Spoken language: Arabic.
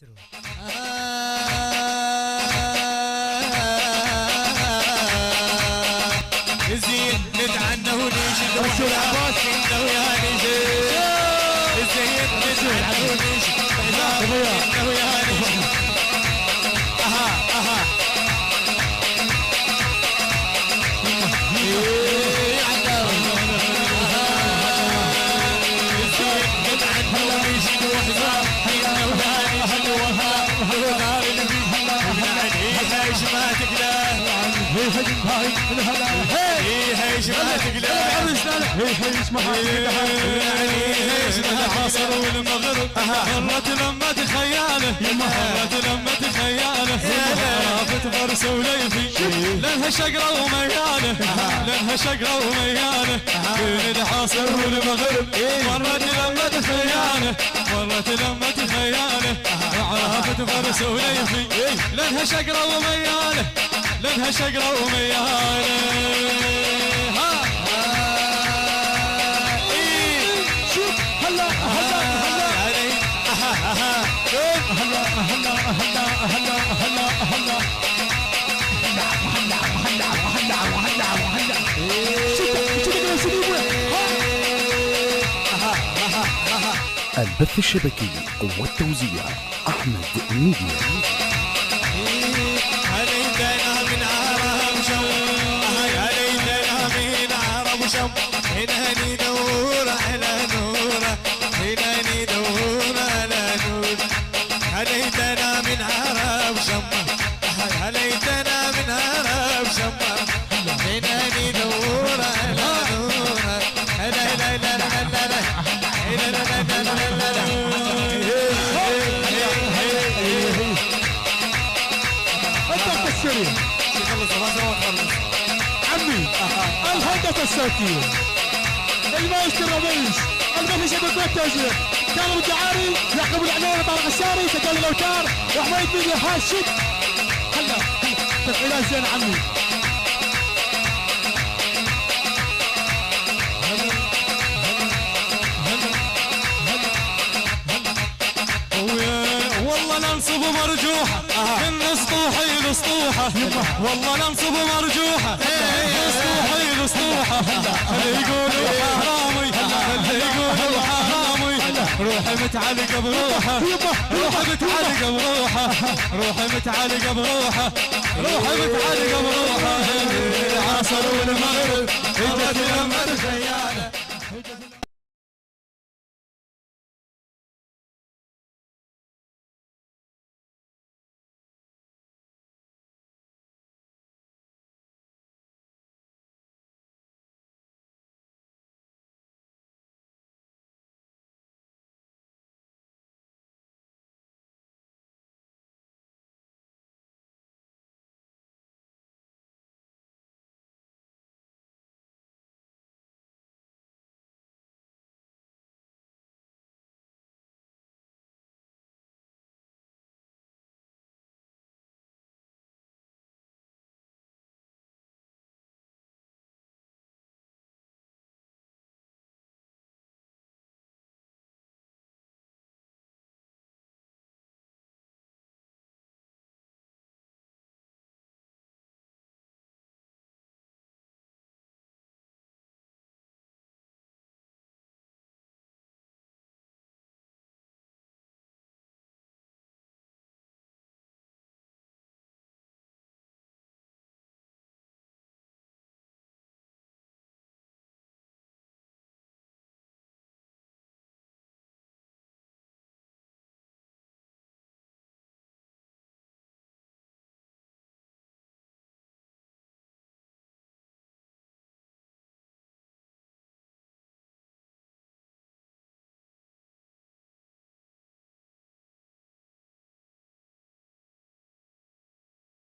مايسترو. زين نتعنى ونجد وحنا ويا نجد زين نتعنى ونجد وحنا ويا نجد اها ما تقدر هيش ما تقدر هيش ما العصر والمغرب مرت لما تخياله مرت لما تخياله عرفت فرس وليفي لانها شقره ومياله لانها شقره ومياله بين العصر والمغرب مرت لما تخياله مرت لما تخياله عرفت فرس وليفي لانها شقره ومياله لانها شقره ومياله شوف هلا هلا هلا هلا هلا هلا هلا هلا البث الشبكي والتوزيع أحمد ميديا. عليتنا من عرب شم عليتنا من عرب شم هنا ندور على نوره هنا ندور على نور عليتنا من عرب شم عليتنا من عرب شم هنا ندور على نوره لا لا لا لا لا لا عمي الهندسة الساكية المايسترو رميس البث الشبكي والتوزيع كان الدعاري يعقوب العنين طارق الساري سجل الاوتار وحميد ميديا هاشد هلا تفعيلات زين عمي والله ننصب مرجوحة من سطوحي لسطوحة والله ننصب مرجوحة من سطوحي لسطوحة اللي يقولوا حرامي اللي يقولوا حرامي روحي متعلقة بروحه روحي متعلقة بروحه روحي متعلقة بروحه روحي متعلقة بروحه العصر والمغرب اجت لما تخياله